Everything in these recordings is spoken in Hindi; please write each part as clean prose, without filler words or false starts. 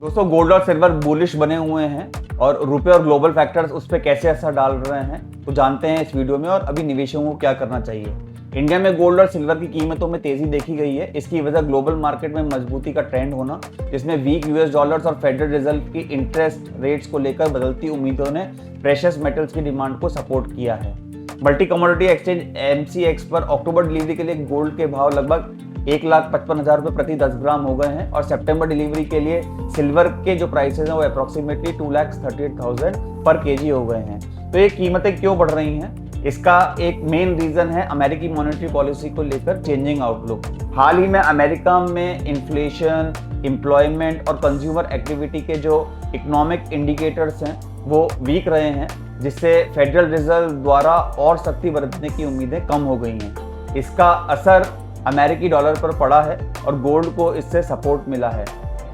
दोस्तों गोल्ड और सिल्वर बुलिश बने हुए हैं और रुपए और ग्लोबल फैक्टर्स उस पर कैसे असर डाल रहे हैं तो जानते हैं इस वीडियो में। और अभी निवेशकों को क्या करना चाहिए। इंडिया में गोल्ड और सिल्वर की कीमतों में तेजी देखी गई है। इसकी वजह ग्लोबल मार्केट में मजबूती का ट्रेंड होना, जिसमें वीक यूएस डॉलर्स और फेडरल रिजर्व की इंटरेस्ट रेट्स को लेकर बदलती उम्मीदों ने प्रेशियस मेटल्स की डिमांड को सपोर्ट किया है। मल्टी कमोडिटी एक्सचेंज एमसीएक्स पर अक्टूबर डिलीवरी के लिए गोल्ड के भाव लगभग 1,55,000 रुपये प्रति 10 ग्राम हो गए हैं और सितंबर डिलीवरी के लिए सिल्वर के जो प्राइसेस हैं वो अप्रॉक्सीमेटली 2,38,000 पर केजी हो गए हैं। तो ये कीमतें क्यों बढ़ रही हैं? इसका एक मेन रीजन है अमेरिकी मॉनेटरी पॉलिसी को लेकर चेंजिंग आउटलुक। हाल ही में अमेरिका में इन्फ्लेशन, एम्प्लॉयमेंट और कंज्यूमर एक्टिविटी के जो इकोनॉमिक इंडिकेटर्स हैं वो वीक रहे हैं, जिससे फेडरल रिजर्व द्वारा और सख्ती बरतने की उम्मीदें कम हो गई हैं। इसका असर अमेरिकी डॉलर पर पड़ा है और गोल्ड को इससे सपोर्ट मिला है।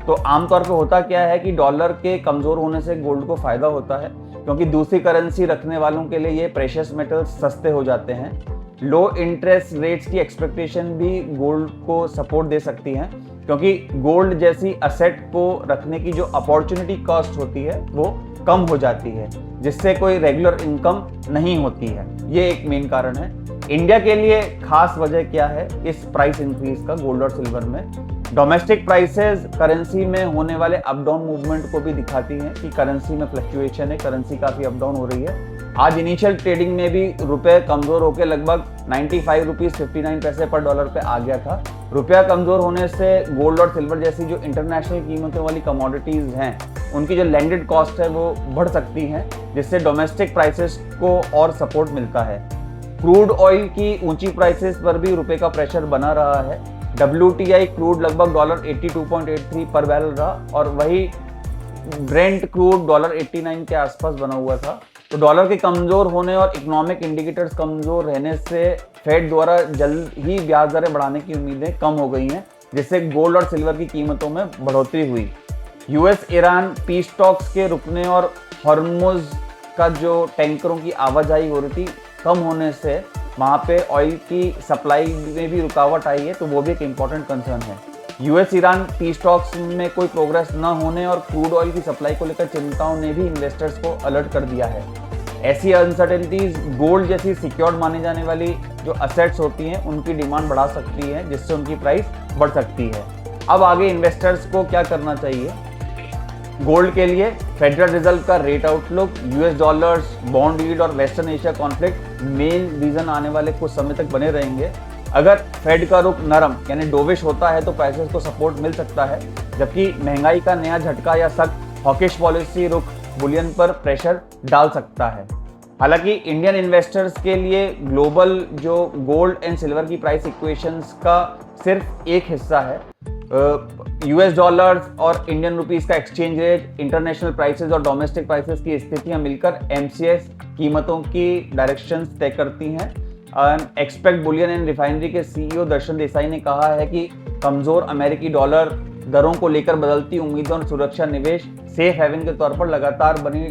तो आमतौर पे होता क्या है कि डॉलर के कमज़ोर होने से गोल्ड को फ़ायदा होता है, क्योंकि दूसरी करेंसी रखने वालों के लिए ये प्रेशियस मेटल्स सस्ते हो जाते हैं। लो इंटरेस्ट रेट्स की एक्सपेक्टेशन भी गोल्ड को सपोर्ट दे सकती हैं, क्योंकि गोल्ड जैसी असेट को रखने की जो अपॉर्चुनिटी कॉस्ट होती है वो कम हो जाती है, जिससे कोई रेगुलर इनकम नहीं होती है। ये एक मेन कारण है। इंडिया के लिए खास वजह क्या है इस प्राइस इंक्रीज का गोल्ड और सिल्वर में? डोमेस्टिक प्राइसेस करेंसी में होने वाले अप डाउन मूवमेंट को भी दिखाती हैं कि करेंसी में फ्लक्चुएशन है, करेंसी काफ़ी अप डाउन हो रही है। आज इनिशियल ट्रेडिंग में भी रुपए कमज़ोर होकर लगभग 95 रुपीज़ 59 पैसे पर डॉलर पे आ गया था। रुपया कमज़ोर होने से गोल्ड और सिल्वर जैसी जो इंटरनेशनल कीमतों वाली कमोडिटीज़ हैं उनकी जो लैंडेड कॉस्ट है वो बढ़ सकती हैं, जिससे डोमेस्टिक प्राइसेस को और सपोर्ट मिलता है। क्रूड ऑयल की ऊंची प्राइसेस पर भी रुपए का प्रेशर बना रहा है। WTI क्रूड लगभग $82.83 पर बैरल रहा और वही ब्रेंट क्रूड $89 के आसपास बना हुआ था। तो डॉलर के कमज़ोर होने और इकोनॉमिक इंडिकेटर्स कमज़ोर रहने से फेड द्वारा जल्द ही ब्याज दरें बढ़ाने की उम्मीदें कम हो गई हैं, जिससे गोल्ड और सिल्वर की कीमतों में बढ़ोतरी हुई। यूएस ईरान पीस टॉक्स के रुकने और हॉर्मुज़ का जो टैंकरों की आवाजाही हो रही थी कम होने से वहाँ पे ऑयल की सप्लाई में भी रुकावट आई है, तो वो भी एक इम्पॉर्टेंट कंसर्न है। यूएस ईरान पीस टॉक्स में कोई प्रोग्रेस न होने और क्रूड ऑयल की सप्लाई को लेकर चिंताओं ने भी इन्वेस्टर्स को अलर्ट कर दिया है। ऐसी अनसर्टेनिटीज गोल्ड जैसी सिक्योर्ड मानी जाने वाली जो असेट्स होती हैं उनकी डिमांड बढ़ा सकती है, जिससे उनकी प्राइस बढ़ सकती है। अब आगे इन्वेस्टर्स को क्या करना चाहिए? गोल्ड के लिए फेडरल रिजर्व का rate outlook, US dollars, bond yield और western Asia conflict main region आने वाले कुछ समय तक बने रहेंगे। अगर फेड का रुख नरम यानी डोविश होता है तो प्राइसेस को सपोर्ट मिल सकता है, जबकि महंगाई का नया झटका या सख्त हॉकिश पॉलिसी रुख बुलियन पर प्रेशर डाल सकता है। हालांकि इंडियन इन्वेस्टर्स के लिए ग्लोबल जो गोल्ड एंड सिल्वर की प्राइस इक्वेशंस का सिर्फ एक हिस्सा है। यूएस डॉलर्स और इंडियन रुपीस का एक्सचेंज रेट, इंटरनेशनल प्राइसेस और डोमेस्टिक प्राइसेस की स्थितियां मिलकर एमसीएक्स कीमतों की डायरेक्शंस तय करती हैं। एक्सपेक्ट बुलियन एंड रिफाइनरी के सीईओ दर्शन देसाई ने कहा है कि कमजोर अमेरिकी डॉलर दरों को लेकर बदलती उम्मीदों और सुरक्षा निवेश सेफ हेवन के तौर पर लगातार बनी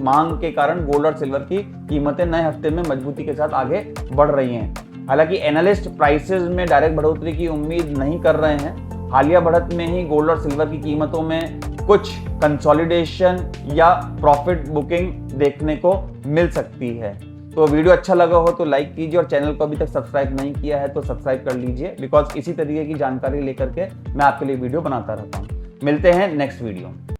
मांग के कारण गोल्ड और सिल्वर की कीमतें नए हफ्ते में मजबूती के साथ आगे बढ़ रही हैं। हालांकि एनालिस्ट प्राइसेस में डायरेक्ट बढ़ोतरी की उम्मीद नहीं कर रहे हैं। हालिया बढ़त में ही गोल्ड और सिल्वर की कीमतों में कुछ कंसोलिडेशन या प्रॉफिट बुकिंग देखने को मिल सकती है। तो वीडियो अच्छा लगा हो तो लाइक कीजिए और चैनल को अभी तक सब्सक्राइब नहीं किया है तो सब्सक्राइब कर लीजिए, बिकॉज इसी तरीके की जानकारी लेकर के मैं आपके लिए वीडियो बनाता रहता हूँ। मिलते हैं नेक्स्ट वीडियो में।